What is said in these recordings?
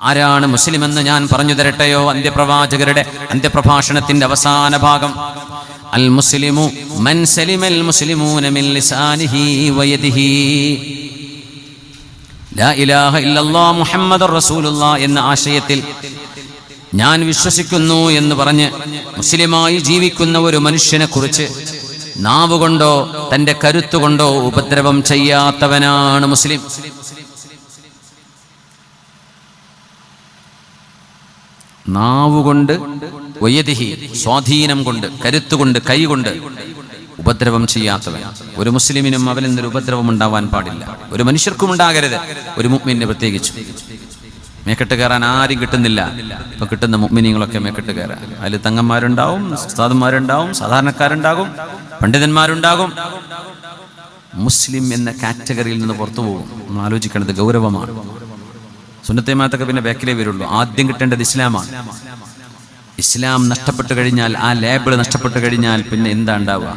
ആരാണ് മുസ്ലിം എന്ന് ഞാൻ പറഞ്ഞു തരട്ടെയോ? അന്ത്യപ്രവാചകരുടെ അന്ത്യപ്രഭാഷണത്തിന്റെ അവസാന ഭാഗം, അൽ മുസ്ലിമു മൻ സലിമൽ മുസ്ലിമൂന മിൻ ലിസാനിഹി വയദിഹി ലാ ഇലാഹ ഇല്ലല്ലാഹ് മുഹമ്മദുർ റസൂലുള്ളാഹ് എന്ന ആശയത്തിൽ ഞാൻ വിശ്വസിക്കുന്നു എന്ന് പറഞ്ഞ് മുസ്ലിമായി ജീവിക്കുന്ന ഒരു മനുഷ്യനെ കുറിച്ച് നാവുകൊണ്ടോ തന്റെ കരുത്തുകൊണ്ടോ ഉപദ്രവം ചെയ്യാത്തവനാണ് മുസ്ലിം. നാവുകൊണ്ട്, വയദിഹി സ്വാധീനം കൊണ്ട്, കരുത്തുകൊണ്ട്, കൈകൊണ്ട് ഉപദ്രവം ചെയ്യാത്തവൻ. ഒരു മുസ്ലിമിനും അവനിൽ നിന്നൊരു ഉപദ്രവം ഉണ്ടാവാൻ പാടില്ല. ഒരു മനുഷ്യർക്കും ഉണ്ടാകരുത്, ഒരു മുഅ്മിനിന് പ്രത്യേകിച്ചു. മേക്കെട്ട് കയറാൻ ആരും കിട്ടുന്നില്ല. ഇപ്പൊ കിട്ടുന്ന മുഅ്മിനീങ്ങളൊക്കെ മേക്കെട്ട് കയറാൻ. അതിൽ തങ്ങന്മാരുണ്ടാവും, ഉസ്താദന്മാരുണ്ടാവും, സാധാരണക്കാരുണ്ടാകും, പണ്ഡിതന്മാരുണ്ടാകും. മുസ്ലിം എന്ന കാറ്റഗറിയിൽ നിന്ന് പുറത്തു പോകും. നമ്മൾ ആലോചിക്കേണ്ടത് ഗൗരവമാണ്. സുന്നത്തെ ജമാഅത്തൊക്കെ പിന്നെ ബാക്കിലേ വരുള്ളൂ. ആദ്യം കിട്ടേണ്ടത് ഇസ്ലാമാണ്. ഇസ്ലാം നഷ്ടപ്പെട്ടു കഴിഞ്ഞാൽ, ആ ലേബിൾ നഷ്ടപ്പെട്ടു കഴിഞ്ഞാൽ പിന്നെ എന്താ ഉണ്ടാവുക?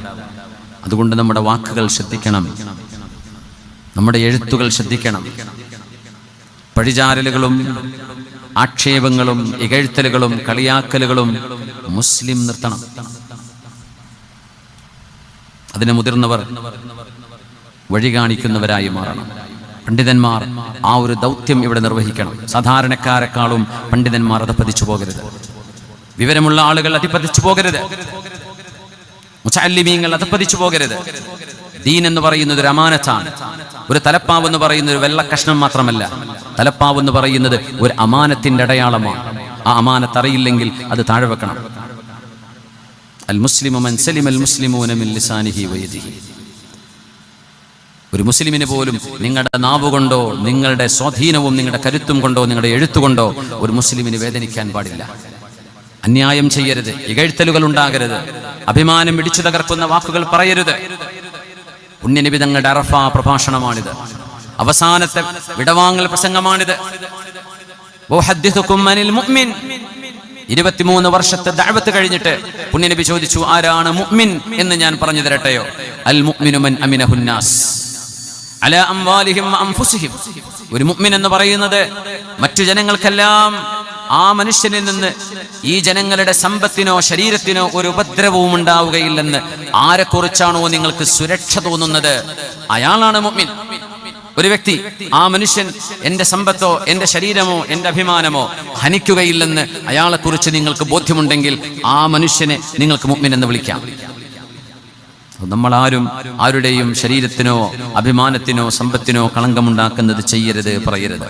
അതുകൊണ്ട് നമ്മുടെ വാക്കുകൾ ശ്രദ്ധിക്കണം, നമ്മുടെ എഴുത്തുകൾ ശ്രദ്ധിക്കണം. പഴിചാരലുകളും ആക്ഷേപങ്ങളും ഇകഴ്ത്തലുകളും കളിയാക്കലുകളും മുസ്ലിം നിർത്തണം. അതിന് മുതിർന്നവർ വഴി കാണിക്കുന്നവരായി മാറണം. പണ്ഡിതന്മാർ ആ ഒരു ദൗത്യം ഇവിടെ നിർവഹിക്കണം. സാധാരണക്കാരെക്കാളും പണ്ഡിതന്മാർ അധപ്പതിച്ചു പോകരുത്. വിവരമുള്ള ആളുകൾ അധിപതിച്ചു പോകരുത്. മുതഅല്ലിമീങ്ങൾ അധപ്പതിച്ചു പോകരുത്. ദീൻ എന്ന് പറയുന്നത് ഒരു അമാനത്താണ്. ഒരു തലപ്പാവ് എന്ന് പറയുന്നത് ഒരു വെള്ള കഷ്ണം മാത്രമല്ല. തലപ്പാവ് എന്ന് പറയുന്നത് ഒരു അമാനത്തിന്റെ അടയാളമാണ്. ആ അമാനത്ത് അറിയില്ലെങ്കിൽ അത് താഴെ വെക്കണം. അൽ മുസ്ലിമു മൻ സലിമൽ മുസ്ലിമൂന മിൻ ലിസാനിഹി വയദിഹി. ഒരു മുസ്ലിമിന് പോലും നിങ്ങളുടെ നാവുകൊണ്ടോ നിങ്ങളുടെ സ്വാധീനവും നിങ്ങളുടെ കരുത്തും കൊണ്ടോ നിങ്ങളുടെ എഴുത്തുകൊണ്ടോ ഒരു മുസ്ലിമിന് വേദനിക്കാൻ പാടില്ല. അന്യായം ചെയ്യരുത്, ഇകഴ്ത്തലുകൾ ഉണ്ടാകരുത്, അഭിമാനം ഇടിച്ചു തകർക്കുന്ന വാക്കുകൾ പറയരുത്. പുണ്യനബി തങ്ങളുടെ അറഫ പ്രഭാഷണമാണിത്. അവസാനത്തെ വിടവാങ്ങൽ പ്രസംഗമാണിത്. 23 വർഷത്തെ ദഅവത്ത് കഴിഞ്ഞിട്ട് പുണ്യനബി ചോദിച്ചു, ആരാണ് മുഅ്മിൻ എന്ന് ഞാൻ പറഞ്ഞു തരട്ടെയോ? അൽ മുഅ്മിനു മൻ അമിനഹുന്നാസ് അലാ അംവാലിഹിം വഅൻഫുസിഹിം. ഒരു മുഅ്മിൻ എന്ന് പറയുന്നത് മറ്റു ജനങ്ങൾക്കെല്ലാം ആ മനുഷ്യനിൽ നിന്ന് ഈ ജനങ്ങളുടെ സമ്പത്തിനോ ശരീരത്തിനോ ഒരു ഉപദ്രവവും ഉണ്ടാവുകയില്ലെന്ന് ആരെക്കുറിച്ചാണോ നിങ്ങൾക്ക് സുരക്ഷ തോന്നുന്നത്, അയാളാണ് മുഅ്മിൻ. ഒരു വ്യക്തി, ആ മനുഷ്യൻ എന്റെ സമ്പത്തോ എന്റെ ശരീരമോ എന്റെ അഭിമാനമോ ഹനിക്കുകയില്ലെന്ന് അയാളെക്കുറിച്ച് നിങ്ങൾക്ക് ബോധ്യമുണ്ടെങ്കിൽ ആ മനുഷ്യനെ നിങ്ങൾക്ക് മുഅ്മിൻ എന്ന് വിളിക്കാം. നമ്മളാരും ആരുടെയും ശരീരത്തിനോ അഭിമാനത്തിനോ സമ്പത്തിനോ കളങ്കമുണ്ടാക്കുന്നത് ചെയ്യരുത്, പറയരുത്.